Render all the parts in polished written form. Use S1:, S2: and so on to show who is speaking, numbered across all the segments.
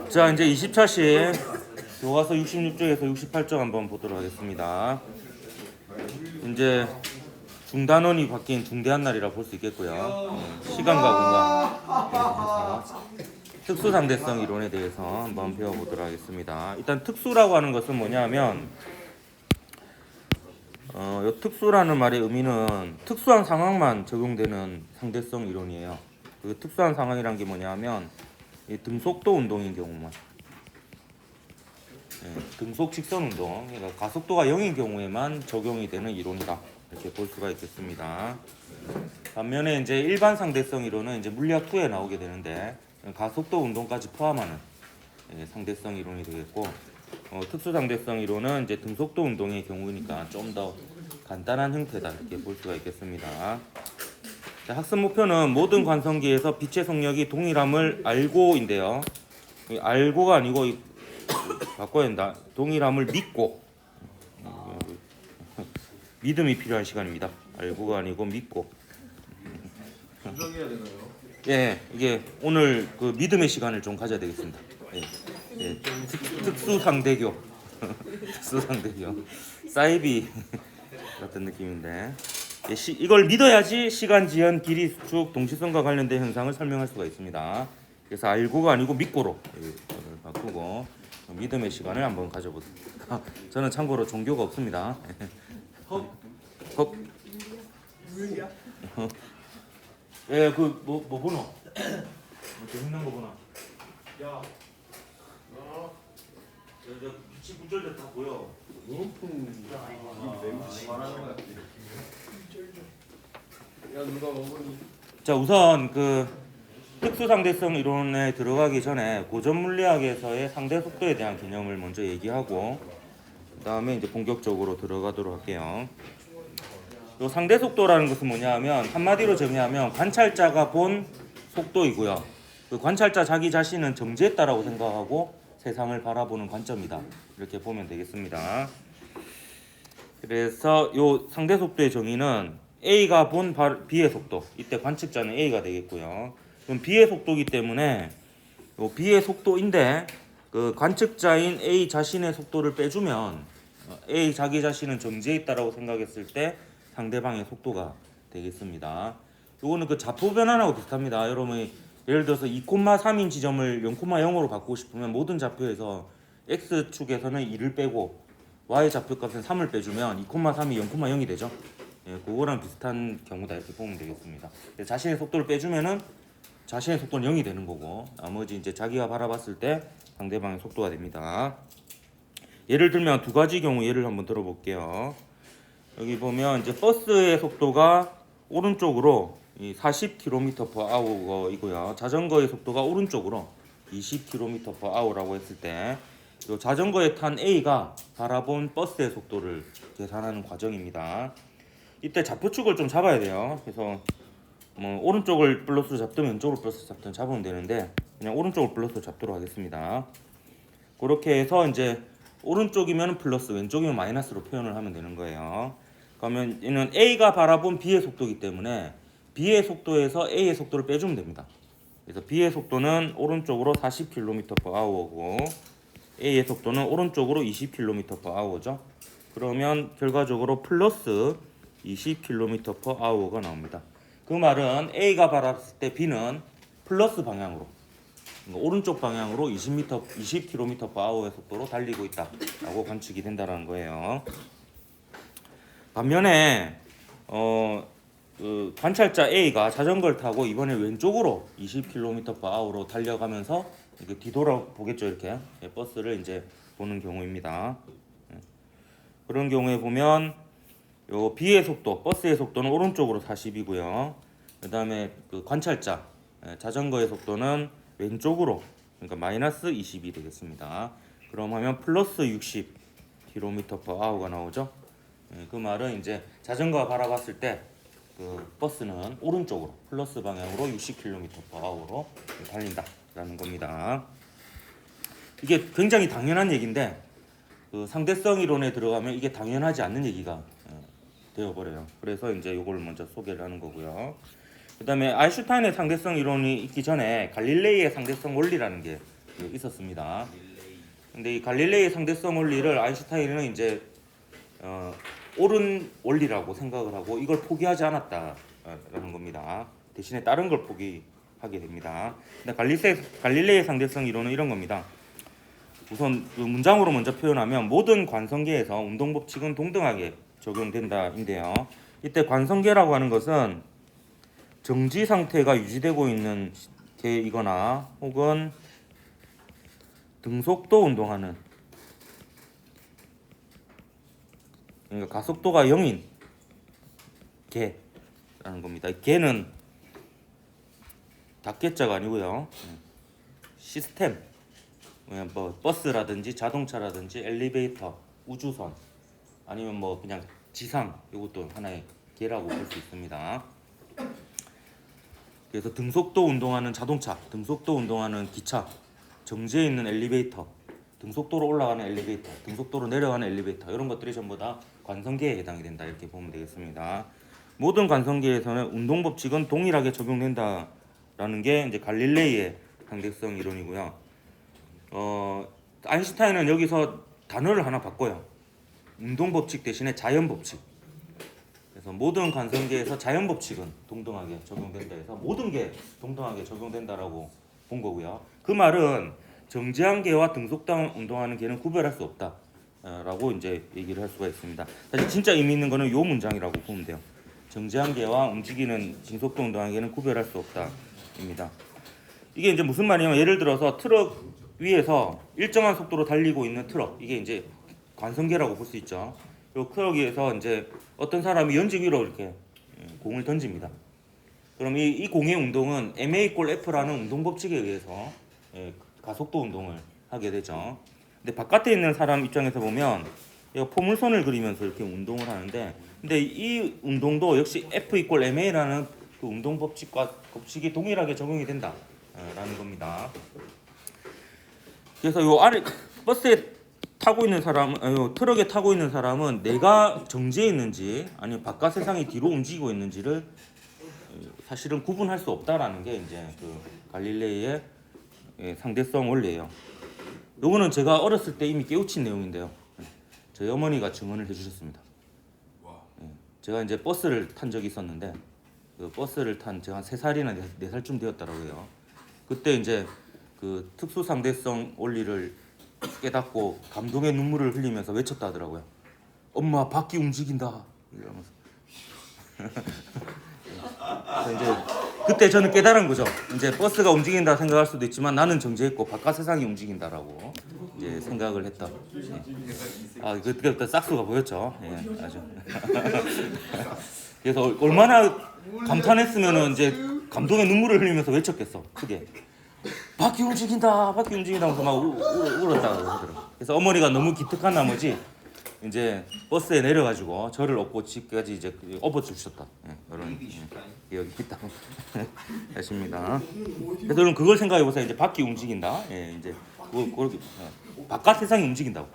S1: 자, 이제 20차씩 교과서 66쪽에서 68쪽 한번 보도록 하겠습니다. 이제 중단원이 바뀐 중대한 날이라 볼 수 있겠고요. 시간과 공간, 특수상대성 이론에 대해서 한번 배워보도록 하겠습니다. 일단 특수라고 하는 것은 뭐냐면 요 특수라는 말의 의미는 특수한 상황만 적용되는 상대성 이론이에요. 그 특수한 상황이란 게 뭐냐면 이 등속도 운동인 경우만, 등속 직선 운동, 그러니까 가속도가 0인 경우에만 적용이 되는 이론이다, 이렇게 볼 수가 있겠습니다. 반면에 이제 일반 상대성 이론은 이제 물리학 2에 나오게 되는데 가속도 운동까지 포함하는 상대성 이론이 되겠고, 특수 상대성 이론은 이제 등속도 운동의 경우니까 좀 더 간단한 형태다, 이렇게 볼 수가 있겠습니다. 자, 학습 목표는 모든 관성기에서 빛의 속력이 동일함을 알고인데요. 알고가 아니고 바꿔야 된다. 동일함을 믿고, 믿음이 필요한 시간입니다. 알고가 아니고 믿고.
S2: 조정해야 되나요?
S1: 예, 이게 오늘 그 믿음의 시간을 좀 가져야 되겠습니다. 예, 특수상대교, 특수상대교, 사이비 같은 느낌인데, 이걸 믿어야지 시간, 지연, 길이, 수축, 동시성과 관련된 현상을 설명할 수가 있습니다. 그래서 알고가 아니고 믿고로 바꾸고 믿음의 시간을 한번 가져보겠습니다. 저는 참고로 종교가 없습니다. 헉. 예, 그 뭐 보노? 재밌는 거 보나? 야, 저 빛이 굴절돼 다 보여.
S2: 야 누가 먹으니?
S1: 자, 우선 그 특수상대성 이론에 들어가기 전에 고전 물리학에서의 상대 속도에 대한 개념을 먼저 얘기하고, 그 다음에 이제 본격적으로 들어가도록 할게요. 요 상대 속도라는 것은 뭐냐면 한마디로 정의하면 관찰자가 본 속도이고요. 그 관찰자 자기 자신은 정지했다라고 생각하고 세상을 바라보는 관점이다, 이렇게 보면 되겠습니다. 그래서 요 상대 속도의 정의는 A가 본 B의 속도, 이때 관측자는 A가 되겠고요. 그럼 B의 속도이기 때문에 요 B의 속도인데 그 관측자인 A 자신의 속도를 빼주면 A 자기 자신은 정지해 있다라고 생각했을 때 상대방의 속도가 되겠습니다. 요거는 그 좌표 변환하고 비슷합니다. 여러분이 예를 들어서 2,3인 지점을 0,0으로 바꾸고 싶으면 모든 좌표에서 X축에서는 2를 빼고 Y 좌표값은 3을 빼주면 2,3이 0,0이 되죠. 예, 그거랑 비슷한 경우다, 이렇게 보면 되겠습니다. 자신의 속도를 빼주면은 자신의 속도는 0이 되는 거고, 나머지 이제 자기가 바라봤을 때 상대방의 속도가 됩니다. 예를 들면 두 가지 경우 예를 한번 들어볼게요. 여기 보면 이제 버스의 속도가 오른쪽으로 40km/h이고요. 자전거의 속도가 오른쪽으로 20km/h라고 했을 때, 이 자전거에 탄 A가 바라본 버스의 속도를 계산하는 과정입니다. 이때 좌표축을 좀 잡아야 돼요. 그래서 뭐 오른쪽을 플러스로 잡든 왼쪽을 플러스로 잡든 잡으면 되는데 그냥 오른쪽을 플러스로 잡도록 하겠습니다. 그렇게 해서 이제 오른쪽이면 플러스, 왼쪽이면 마이너스로 표현을 하면 되는 거예요. 그러면 얘는 A가 바라본 B의 속도이기 때문에 B의 속도에서 A의 속도를 빼주면 됩니다. 그래서 B의 속도는 오른쪽으로 40km/h고 A의 속도는 오른쪽으로 20km/h죠. 그러면 결과적으로 플러스 20km/h가 나옵니다. 그 말은 A가 바랐을 때 B는 플러스 방향으로, 오른쪽 방향으로 20km/h의 속도로 달리고 있다라고 관측이 된다는 거예요. 반면에 그 관찰자 A가 자전거를 타고 이번에 왼쪽으로 20km/h로 달려가면서 이렇게 뒤돌아보겠죠, 이렇게 버스를 이제 보는 경우입니다. 그런 경우에 보면 요 B의 속도, 버스의 속도는 오른쪽으로 40이고요. 그 다음에 그 관찰자 자전거의 속도는 왼쪽으로, 그러니까 마이너스 20이 되겠습니다. 그럼 하면 플러스 60km/h가 나오죠. 그 말은 이제 자전거가 바라봤을 때 그 버스는 오른쪽으로 플러스 방향으로 60km/h로 달린다라는 겁니다. 이게 굉장히 당연한 얘기인데 그 상대성 이론에 들어가면 이게 당연하지 않는 얘기가 되어버려요. 그래서 이제 이걸 먼저 소개를 하는 거고요. 그 다음에 아인슈타인의 상대성 이론이 있기 전에 갈릴레이의 상대성 원리라는 게 있었습니다. 근데 이 갈릴레이 상대성 원리를 아인슈타인은 이제 옳은 원리라고 생각을 하고 이걸 포기하지 않았다라는 겁니다. 대신에 다른 걸 포기하게 됩니다. 근데 갈릴레이 상대성 이론은 이런 겁니다. 우선 그 문장으로 먼저 표현하면 모든 관성계에서 운동 법칙은 동등하게 적용된다인데요. 이때 관성계라고 하는 것은 정지 상태가 유지되고 있는 계이거나 혹은 등속도 운동하는, 그러니까 가속도가 0인 개라는 겁니다. 개는 닭개자가 아니고요. 시스템, 뭐 버스라든지 자동차라든지 엘리베이터, 우주선, 아니면 뭐 그냥 지상, 이것도 하나의 개라고 볼 수 있습니다. 그래서 등속도 운동하는 자동차, 등속도 운동하는 기차, 정지해 있는 엘리베이터, 등속도로 올라가는 엘리베이터, 등속도로 내려가는 엘리베이터, 이런 것들이 전부 다 관성계에 해당이 된다, 이렇게 보면 되겠습니다. 모든 관성계에서는 운동 법칙은 동일하게 적용된다라는 게 이제 갈릴레이의 상대성 이론이고요. 아인슈타인은 여기서 단어를 하나 바꿔요. 운동 법칙 대신에 자연 법칙. 그래서 모든 관성계에서 자연 법칙은 동등하게 적용된다 해서 모든 게 동등하게 적용된다라고 본 거고요. 그 말은 정지한 개와 등속도 운동하는 개는 구별할 수 없다라고 이제 얘기를 할 수가 있습니다. 사실 진짜 의미 있는 거는 요 문장이라고 보면 돼요. 정지한 개와 움직이는 진속도 운동하는 개는 구별할 수 없다입니다. 이게 이제 무슨 말이냐면, 예를 들어서 트럭 위에서 일정한 속도로 달리고 있는 트럭, 이게 이제 관성계라고 볼 수 있죠. 요 트럭 위에서 이제 어떤 사람이 연지 위로 이렇게 공을 던집니다. 그럼 이 공의 운동은 ma=f라는 운동 법칙에 의해서 가속도 운동을 하게 되죠. 근데 바깥에 있는 사람 입장에서 보면 포물선을 그리면서 이렇게 운동을 하는데, 근데 이 운동도 역시 F=ma라는 그 운동 법칙이 동일하게 적용이 된다라는 겁니다. 그래서 요 아래 버스에 타고 있는 사람, 트럭에 타고 있는 사람은 내가 정지해 있는지 아니면 바깥 세상이 뒤로 움직이고 있는지를 사실은 구분할 수 없다라는 게 이제 그 갈릴레이의 상대성 원리예요. 요거는 제가 어렸을 때 이미 깨우친 내용인데요. 저희 어머니가 증언을 해주셨습니다. 제가 이제 버스를 탄 적이 있었는데, 그 버스를 탄 제가 한 3살이나 4살쯤 되었다라고 해요. 그때 이제 그 특수 상대성 원리를 깨닫고 감동의 눈물을 흘리면서 외쳤다 하더라고요. 엄마, 바퀴 움직인다 이러면서. 그래서 이제 그때 저는 깨달은 거죠. 이제 버스가 움직인다 생각할 수도 있지만 나는 정지했고 바깥 세상이 움직인다라고 이제 생각을 했다. 아, 그때부터 싹수가 보였죠. 예, 아주. 그래서 얼마나 감탄했으면은 이제 감동의 눈물을 흘리면서 외쳤겠어, 크게. 바퀴 움직인다, 바퀴 움직인다 하면서 막 울었다고 하더라고요. 그래서 어머니가 너무 기특한 나머지 이제 버스에 내려가지고 저를 업고 집까지 이제 업어주셨다. 이런 기억이 있다고 하십니다. 그래서 여러분 그걸 생각해 보세요. 이제 바퀴 움직인다. 이제 그렇게 바깥 세상이 움직인다고.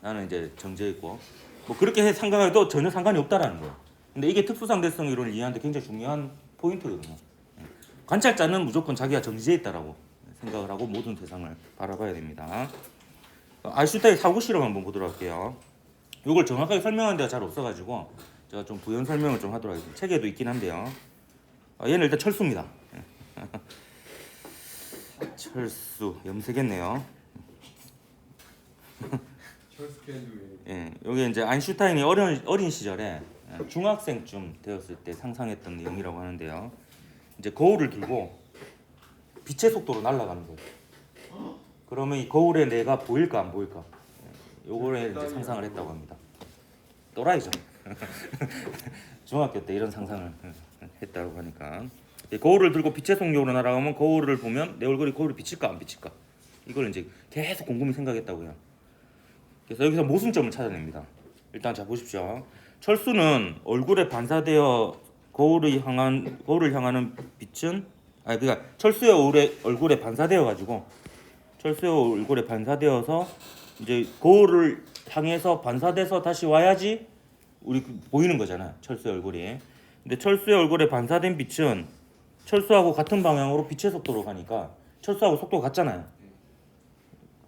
S1: 나는 이제 정지했고 뭐 그렇게 생각해도 전혀 상관이 없다라는 거예요. 근데 이게 특수상대성 이론을 이해하는데 굉장히 중요한 포인트거든요. 관찰자는 무조건 자기가 정지해 있다라고 생각을 하고 모든 세상을 바라봐야 됩니다. 아인슈타인의 사고 실험 한번 보도록 할게요. 이걸 정확하게 설명하는 데가 잘 없어가지고 제가 좀 부연 설명을 좀 하도록 하겠습니다. 책에도 있긴 한데요. 얘는 일단 철수입니다. 철수, 염색했네요. 여기 이제 아인슈타인이 어린 시절에 중학생쯤 되었을 때 상상했던 내용이라고 하는데요. 이제 거울을 들고 빛의 속도로 날아가는 거예요. 그러면 이 거울에 내가 보일까 안 보일까? 요거를 이제 상상을 했다고 합니다. 또라이죠. 중학교 때 이런 상상을 했다고 하니까. 거울을 들고 빛의 속력으로 날아가면 거울을 보면 내 얼굴이 거울에 비칠까 안 비칠까? 이걸 이제 계속 곰곰이 생각했다고요. 그래서 여기서 모순점을 찾아냅니다. 일단 자 보십시오. 철수는 얼굴에 반사되어 거울을 향하는 빛은 그러니까 철수의 얼굴에 반사되어 가지고 철수의 얼굴에 반사되어서 이제 거울을 향해서 반사돼서 다시 와야지 우리 보이는 거잖아요. 철수의 얼굴이. 근데 철수의 얼굴에 반사된 빛은 철수하고 같은 방향으로 빛의 속도로 가니까 철수하고 속도가 같잖아요.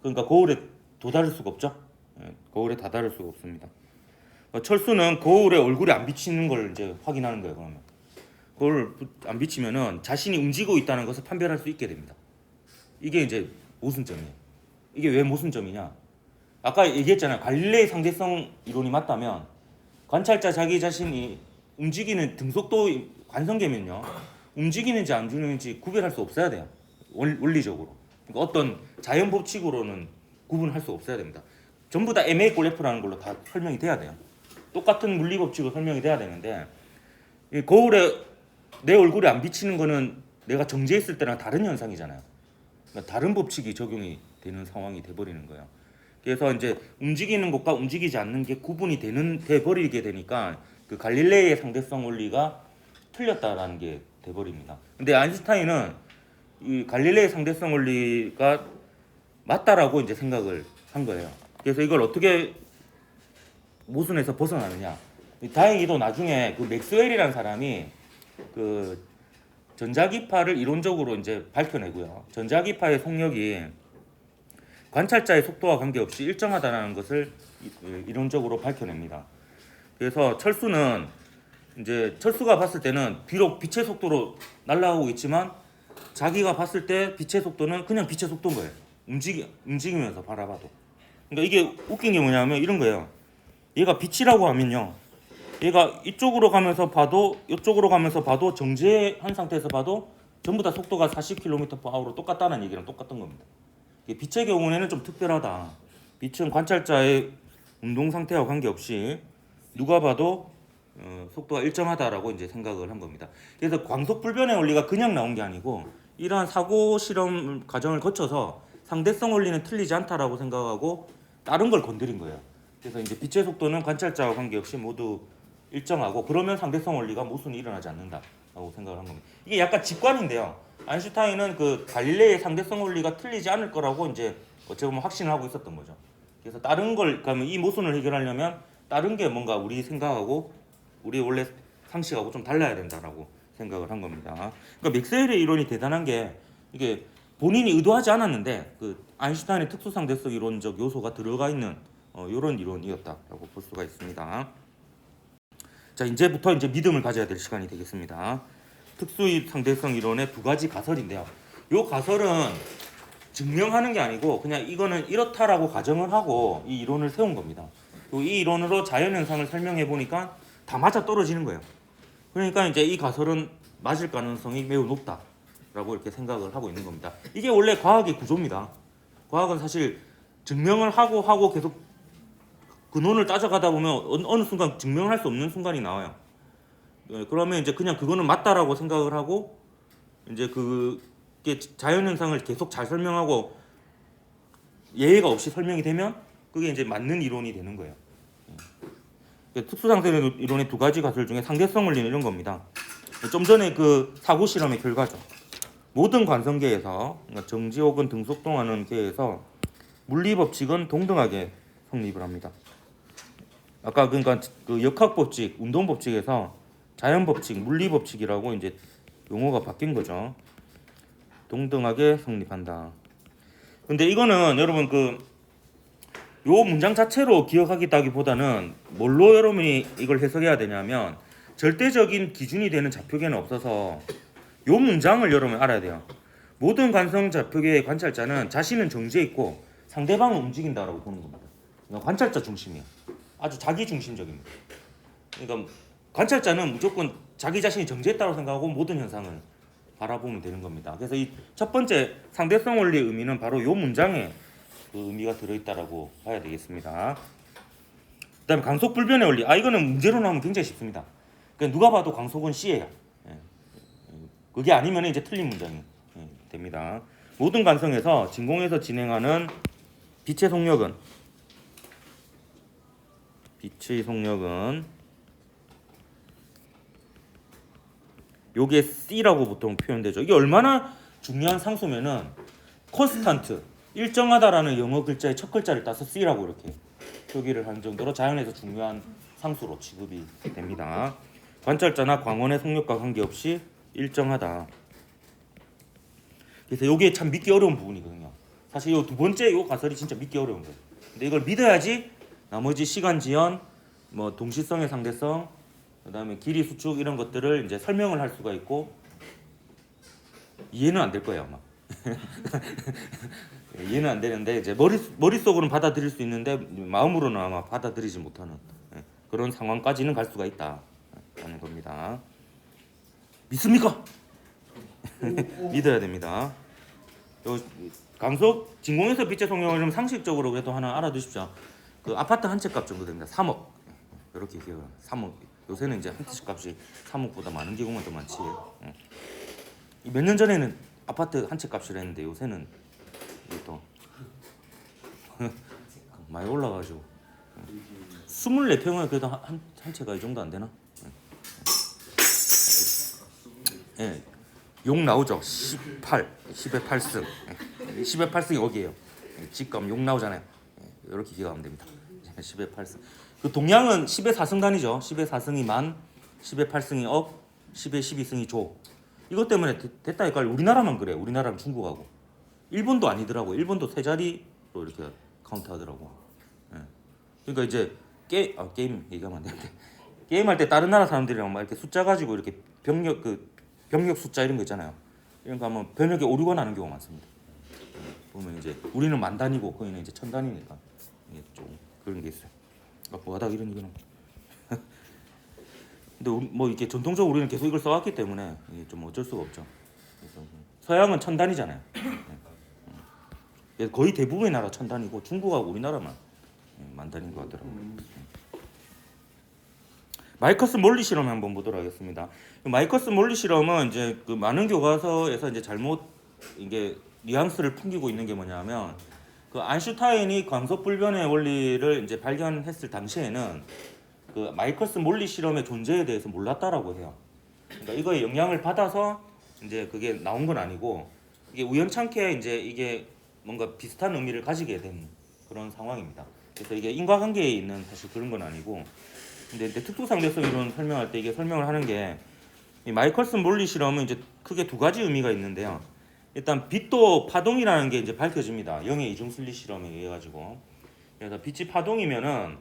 S1: 그러니까 거울에 도달할 수가 없죠. 예, 거울에 다다를 수가 없습니다. 철수는 거울에 얼굴이 안 비치는 걸 이제 확인하는 거예요. 그러면 거울 안 비치면은 자신이 움직이고 있다는 것을 판별할 수 있게 됩니다. 이게 이제 모순점이에요. 이게 왜 모순점이냐? 아까 얘기했잖아요. 갈릴레이 상대성 이론이 맞다면 관찰자 자기 자신이 움직이는 등속도 관성계면요, 움직이는지 안 움직이는지 구별할 수 없어야 돼요. 원리적으로. 그러니까 어떤 자연 법칙으로는 구분할 수 없어야 됩니다. 전부 다 ma 꼴 f라는 걸로 다 설명이 돼야 돼요. 똑같은 물리 법칙으로 설명이 돼야 되는데, 이 거울에 내 얼굴이 안 비치는 거는 내가 정지했을 때랑 다른 현상이잖아요. 그러니까 다른 법칙이 적용이 되는 상황이 돼버리는 거예요. 그래서 이제 움직이는 것과 움직이지 않는 게 구분이 돼버리게 되니까 그 갈릴레이의 상대성 원리가 틀렸다라는 게 돼버립니다. 근데 아인슈타인은 이 갈릴레이 상대성 원리가 맞다라고 이제 생각을 한 거예요. 그래서 이걸 어떻게 모순에서 벗어나느냐? 다행히도 나중에 그 맥스웰이라는 사람이 그 전자기파를 이론적으로 이제 밝혀내고요. 전자기파의 속력이 관찰자의 속도와 관계없이 일정하다는 것을 이론적으로 밝혀냅니다. 그래서 철수는 이제 철수가 봤을 때는 비록 빛의 속도로 날아가고 있지만 자기가 봤을 때 빛의 속도는 그냥 빛의 속도인 거예요. 움직이면서 바라봐도. 그러니까 이게 웃긴 게 뭐냐면 이런 거예요. 얘가 빛이라고 하면요, 얘가 이쪽으로 가면서 봐도 이쪽으로 가면서 봐도 정지한 상태에서 봐도 전부 다 속도가 40km/h로 똑같다는 얘기랑 똑같은 겁니다. 빛의 경우에는 좀 특별하다. 빛은 관찰자의 운동 상태와 관계없이 누가 봐도 속도가 일정하다라고 이제 생각을 한 겁니다. 그래서 광속 불변의 원리가 그냥 나온 게 아니고 이러한 사고 실험 과정을 거쳐서 상대성 원리는 틀리지 않다라고 생각하고 다른 걸 건드린 거예요. 그래서 이제 빛의 속도는 관찰자와 관계없이 모두 일정하고 그러면 상대성 원리가 모순이 일어나지 않는다라고 생각을 한 겁니다. 이게 약간 직관인데요. 아인슈타인은 그 갈릴레이의 상대성 원리가 틀리지 않을 거라고 이제 어찌 보면 확신을 하고 있었던 거죠. 그래서 다른 걸, 그러면 이 모순을 해결하려면 다른 게 뭔가 우리 생각하고 우리 원래 상식하고 좀 달라야 된다라고 생각을 한 겁니다. 그러니까 맥스웰의 이론이 대단한 게 이게 본인이 의도하지 않았는데 그 아인슈타인의 특수상대성 이론적 요소가 들어가 있는 이런 이론이었다라고 볼 수가 있습니다. 자, 이제부터 이제 믿음을 가져야 될 시간이 되겠습니다. 특수상대성 이론의 두 가지 가설인데요. 이 가설은 증명하는 게 아니고 그냥 이거는 이렇다라고 가정을 하고 이 이론을 세운 겁니다. 이 이론으로 자연현상을 설명해 보니까 다 맞아 떨어지는 거예요. 그러니까 이제 이 가설은 맞을 가능성이 매우 높다라고 이렇게 생각을 하고 있는 겁니다. 이게 원래 과학의 구조입니다. 과학은 사실 증명을 하고 계속 근원을 따져가다 보면 어느 순간 증명을 할 수 없는 순간이 나와요. 그러면 이제 그냥 그거는 맞다라고 생각을 하고 이제 그게 자연현상을 계속 잘 설명하고 예외가 없이 설명이 되면 그게 이제 맞는 이론이 되는 거예요. 특수상대성 이론의 두 가지 가설 중에 상대성 원리는 이런 겁니다. 좀 전에 그 사고 실험의 결과죠. 모든 관성계에서, 그러니까 정지 혹은 등속동하는 계에서 물리 법칙은 동등하게 성립을 합니다. 아까 그러니까 그 역학 법칙, 운동 법칙에서 자연 법칙, 물리 법칙이라고 이제 용어가 바뀐 거죠. 동등하게 성립한다. 근데 이거는 여러분 요 문장 자체로 기억하겠다기보다는 뭘로 여러분이 이걸 해석해야 되냐면 절대적인 기준이 되는 좌표계는 없어서 요 문장을 여러분 알아야 돼요. 모든 관성 좌표계의 관찰자는 자신은 정지해 있고 상대방은 움직인다라고 보는 겁니다. 그러니까 관찰자 중심이에요. 아주 자기 중심적입니다. 그러니까 관찰자는 무조건 자기 자신이 정지했다고 생각하고 모든 현상을 바라보면 되는 겁니다. 그래서 이 첫 번째 상대성 원리의 의미는 바로 요 문장에 그 의미가 들어있다라고 봐야 되겠습니다. 그다음에 광속 불변의 원리. 이거는 문제로 나오면 굉장히 쉽습니다. 그러니까 누가 봐도 광속은 C예요. 그게 아니면 이제 틀린 문장이 됩니다. 모든 관성에서 진공에서 진행하는 빛의 속력은 요게 C라고 보통 표현되죠. 이게 얼마나 중요한 상수면은 콘스탄트, 일정하다라는 영어 글자의 첫 글자를 따서 C라고 이렇게 표기를 하는 정도로 자연에서 중요한 상수로 취급이 됩니다. 관찰자나 광원의 속력과 관계없이 일정하다. 그래서 이게 참 믿기 어려운 부분이거든요. 사실 이 두 번째 요 가설이 진짜 믿기 어려운 거예요. 근데 이걸 믿어야지 나머지 시간 지연, 뭐 동시성의 상대성, 그다음에 길이 수축 이런 것들을 이제 설명을 할 수가 있고 이해는 안 될 거예요 아마. 이해는 안 되는데 이제 머릿속으로는 받아들일 수 있는데 마음으로는 아마 받아들이지 못하는 그런 상황까지는 갈 수가 있다라는 겁니다. 믿습니까? 믿어야 됩니다. 요 강속 진공에서 빛의 속력을 좀 상식적으로 그래도 하나 알아두십시오. 그 아파트 한 채 값 정도 됩니다. 3억 이렇게 기억을 3억. 요새는 이제 한 채 값이 3억보다 많은 경우가 더 많지. 몇 년 전에는 아파트 한 채 값이라 했는데 요새는 이게 또 많이 올라가지고 24평은 그래도 한 채가 이 정도 안 되나? 예, 욕 나오죠. 10의 8승. 10의 8승이 여기에요. 직감 욕 나오잖아요. 이렇게 기억하면 됩니다. 10의 8승. 그 동양은 10의 4승단이죠. 10의 4승이 만, 10의 8승이 억, 10의 12승이 조. 이것 때문에 됐다니까. 우리나라만 그래. 우리나라랑 중국하고. 일본도 아니더라고. 일본도 세 자리로 이렇게 카운트하더라고. 예. 그러니까 이제 게임 얘기하면 안 되는데 게임할 때 다른 나라 사람들이랑 막 이렇게 숫자 가지고 이렇게 병력 숫자 이런 거 있잖아요. 이런 거 하면 병력에 오류가 나는 경우가 많습니다. 보면 이제 우리는 만 단위고 거기는 이제 천 단위니까 이게 좀 그런 게 있어요. 뭐하다 이런 거는. 근데 뭐 이렇게 전통적으로 우리는 계속 이걸 써왔기 때문에 이게 좀 어쩔 수가 없죠. 그래서 서양은 천 단위잖아요. 거의 대부분의 나라 천 단위고 중국하고 우리나라만 만 단위인 것 같더라고요. 마이커스 몰리 실험 한번 보도록 하겠습니다. 마이커스 몰리 실험은 이제 그 많은 교과서에서 이제 잘못 이게 뉘앙스를 풍기고 있는 게 뭐냐면 그 아인슈타인이 광속 불변의 원리를 이제 발견했을 당시에는 그 마이커스 몰리 실험의 존재에 대해서 몰랐다라고 해요. 그러니까 이거에 영향을 받아서 이제 그게 나온 건 아니고 이게 우연찮게 이제 이게 뭔가 비슷한 의미를 가지게 된 그런 상황입니다. 그래서 이게 인과관계에 있는 사실 그런 건 아니고, 근데 특수상대성 이론 설명할 때 이게 설명을 하는 게 이 마이컬스 몰리 실험은 이제 크게 두 가지 의미가 있는데요. 일단 빛도 파동이라는 게 이제 밝혀집니다. 영의 이중슬릿 실험에 의해 가지고. 그래서 빛이 파동이면은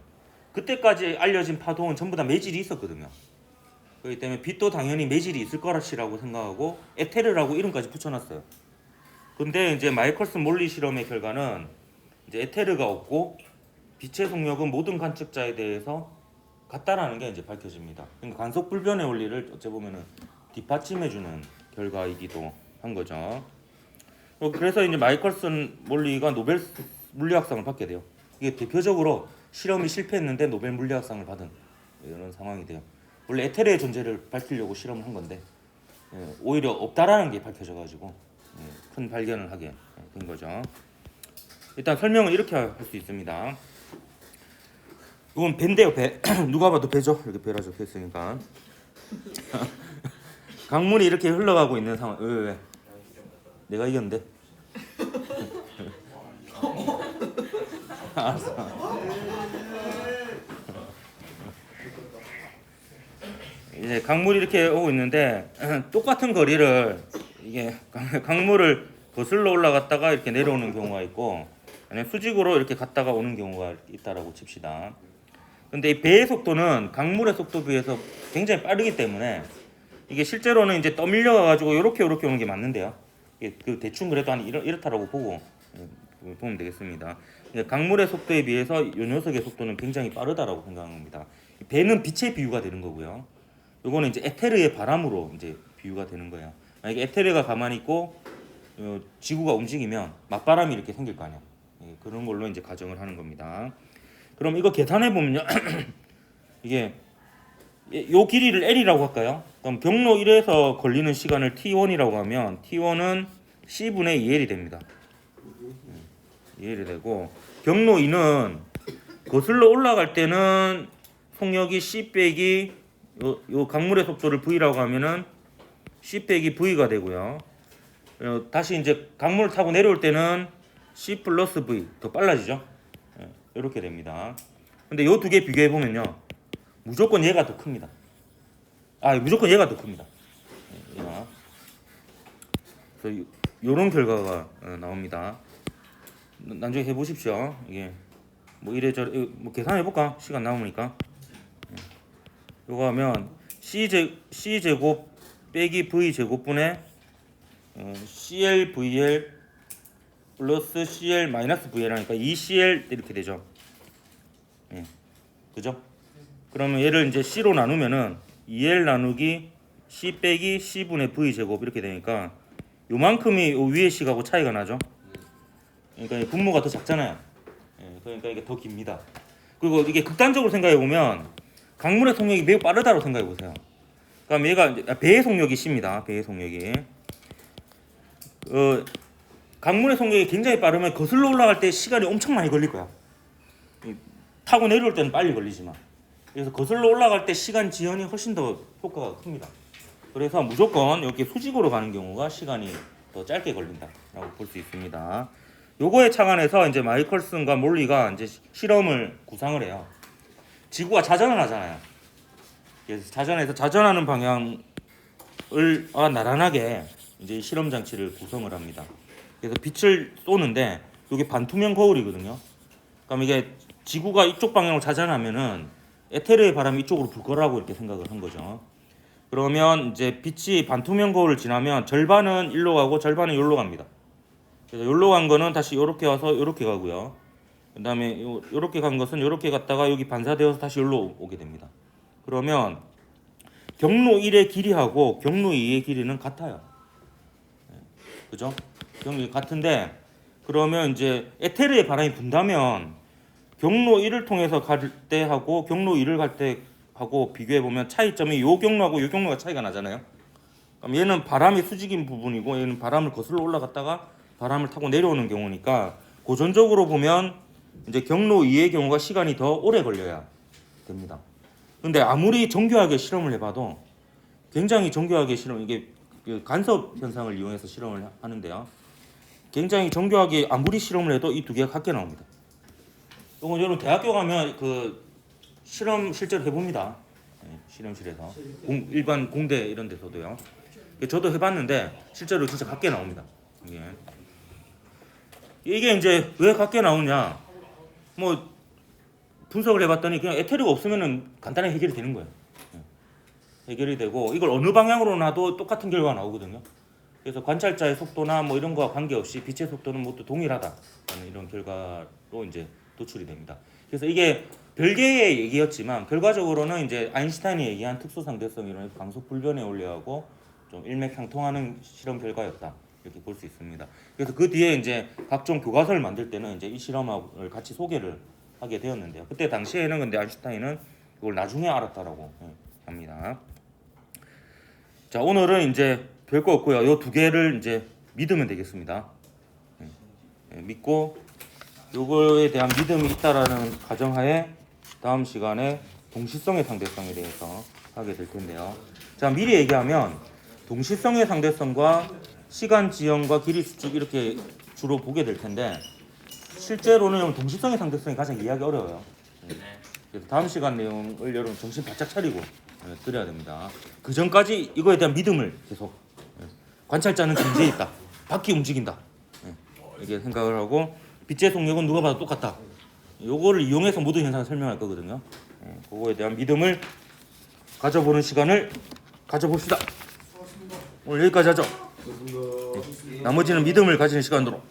S1: 그때까지 알려진 파동은 전부 다 매질이 있었거든요. 그렇기 때문에 빛도 당연히 매질이 있을 거라고 생각하고 에테르라고 이름까지 붙여놨어요. 근데 이제 마이컬스 몰리 실험의 결과는 이제 에테르가 없고 빛의 속력은 모든 관측자에 대해서 같다라는 게 이제 밝혀집니다. 그러니까 간속 불변의 원리를 어찌 보면은 뒷받침해주는 결과이기도 한 거죠. 그래서 이제 마이컬슨 몰리가 노벨 물리학상을 받게 돼요. 이게 대표적으로 실험이 실패했는데 노벨 물리학상을 받은 이런 상황이 돼요. 원래 에테르의 존재를 밝히려고 실험을 한 건데 오히려 없다라는 게 밝혀져가지고 큰 발견을 하게 된 거죠. 일단 설명을 이렇게 할 수 있습니다. 이건 배인데요, 배. 누가 봐도 배죠. 이렇게 배라 적혀 있으니까. 강물이 이렇게 흘러가고 있는 상황. 왜? 내가 이겼는데. 알았어. 이제 강물이 이렇게 오고 있는데 똑같은 거리를 이게 강물을 거슬러 올라갔다가 이렇게 내려오는 경우가 있고, 아니면 수직으로 이렇게 갔다가 오는 경우가 있다라고 칩시다. 근데 이 배의 속도는 강물의 속도에 비해서 굉장히 빠르기 때문에 이게 실제로는 이제 떠밀려 가지고 이렇게 오는 게 맞는데요. 이게 그 대충 그래도 한 이렇다라고 보고 보면 되겠습니다. 강물의 속도에 비해서 이 녀석의 속도는 굉장히 빠르다라고 생각합니다. 배는 빛의 비유가 되는 거고요. 요거는 이제 에테르의 바람으로 이제 비유가 되는 거예요. 만약에 에테르가 가만히 있고 지구가 움직이면 맞바람이 이렇게 생길 거 아니에요. 그런 걸로 이제 가정을 하는 겁니다. 그럼 이거 계산해 보면요. 이게 요 길이를 L이라고 할까요? 그럼 경로 1에서 걸리는 시간을 T1이라고 하면 T1은 C분의 2L이 됩니다. 2L이 되고, 경로 2는 거슬러 올라갈 때는 속력이 C 빼기 요 강물의 속도를 V라고 하면은 C 빼기 V가 되고요. 다시 이제 강물을 타고 내려올 때는 C 플러스 V 더 빨라지죠. 이렇게 됩니다. 근데 요 두 개 비교해 보면요, 무조건 얘가 더 큽니다. 무조건 얘가 더 큽니다. 얘가. 그래서 요런 결과가 나옵니다. 나중에 해보십시오. 이게 뭐 이래저래 뭐 계산해 볼까? 시간 남으니까. 요거 하면 c 제곱 빼기 v 제곱분의 CLVL 플러스 CL 마이너스 VL 하니까 2CL 이렇게 되죠. 예. 그죠? 그러면 얘를 이제 C로 나누면은 2L 나누기 C 빼기 C분의 V 제곱 이렇게 되니까 요만큼이 요 위에 C하고 차이가 나죠. 그러니까 이 분모가 더 작잖아요. 예. 그러니까 이게 더 깁니다. 그리고 이게 극단적으로 생각해 보면 강물의 속력이 매우 빠르다고 생각해 보세요. 그럼 얘가 이제 배의 속력이 C입니다. 배의 속력이 강물의 속력이 굉장히 빠르면 거슬러 올라갈 때 시간이 엄청 많이 걸릴 거야. 타고 내려올 때는 빨리 걸리지만 그래서 거슬러 올라갈 때 시간 지연이 훨씬 더 효과가 큽니다. 그래서 무조건 이렇게 수직으로 가는 경우가 시간이 더 짧게 걸린다라고 볼 수 있습니다. 요거에 착안해서 이제 마이컬슨과 몰리가 이제 실험을 구상을 해요. 지구가 자전을 하잖아요. 그래서 자전에서 자전하는 방향을 나란하게 이제 실험 장치를 구성을 합니다. 그래서 빛을 쏘는데 이게 반투명 거울이거든요. 그럼 이게 지구가 이쪽 방향으로 자전하면은 에테르의 바람이 이쪽으로 불 거라고 이렇게 생각을 한 거죠. 그러면 이제 빛이 반투명 거울을 지나면 절반은 일로 가고 절반은 여기로 갑니다. 그래서 여기로 간 거는 다시 이렇게 와서 이렇게 가고요. 그다음에 이렇게 간 것은 이렇게 갔다가 여기 반사되어서 다시 여기로 오게 됩니다. 그러면 경로 1의 길이하고 경로 2의 길이는 같아요. 그죠? 경로 같은데 그러면 이제 에테르의 바람이 분다면 경로 1을 통해서 갈 때 하고 경로 2를 갈 때 하고 비교해 보면 차이점이 요 경로하고 요 경로가 차이가 나잖아요. 그럼 얘는 바람이 수직인 부분이고 얘는 바람을 거슬러 올라갔다가 바람을 타고 내려오는 경우니까 고전적으로 보면 이제 경로 2의 경우가 시간이 더 오래 걸려야 됩니다. 근데 아무리 정교하게 실험을 해봐도 굉장히 정교하게 이게 간섭 현상을 이용해서 실험을 하는데요. 굉장히 정교하게 아무리 실험을 해도 이 두 개가 같게 나옵니다. 이건 여러분 대학교 가면 그 실험 실제로 해봅니다. 네, 실험실에서 일반 공대 이런 데서도요. 저도 해봤는데 실제로 진짜 같게 나옵니다. 이게 이제 왜 같게 나오냐? 뭐 분석을 해봤더니 그냥 에테르가 없으면은 간단하게 해결이 되는 거예요. 해결이 되고 이걸 어느 방향으로 놔도 똑같은 결과가 나오거든요. 그래서 관찰자의 속도나 뭐 이런 거와 관계없이 빛의 속도는 모두 동일하다라는 이런 결과로 이제 도출이 됩니다. 그래서 이게 별개의 얘기였지만 결과적으로는 이제 아인슈타인이 얘기한 특수상대성 이론의 강속 불변에 원리하고 좀 일맥상통하는 실험 결과였다 이렇게 볼 수 있습니다. 그래서 그 뒤에 이제 각종 교과서를 만들 때는 이제 이 실험을 같이 소개를 하게 되었는데요. 그때 당시에는 근데 아인슈타인은 이걸 나중에 알았다라고 합니다. 자, 오늘은 이제 별거 없고요. 요 두 개를 이제 믿으면 되겠습니다. 믿고 요거에 대한 믿음이 있다라는 가정하에 다음 시간에 동시성의 상대성에 대해서 하게 될 텐데요. 자, 미리 얘기하면 동시성의 상대성과 시간 지연과 길이 수축 이렇게 주로 보게 될 텐데 실제로는 동시성의 상대성이 가장 이해하기 어려워요. 그래서 다음 시간 내용을 여러분 정신 바짝 차리고 드려야 됩니다. 그 전까지 이거에 대한 믿음을 계속 관찰자는 존재해 있다. 바퀴 움직인다. 이렇게 생각을 하고 빛의 속력은 누가 봐도 똑같다. 요거를 이용해서 모든 현상을 설명할 거거든요. 그거에 대한 믿음을 가져보는 시간을 가져봅시다. 오늘 여기까지 하죠. 나머지는 믿음을 가지는 시간으로.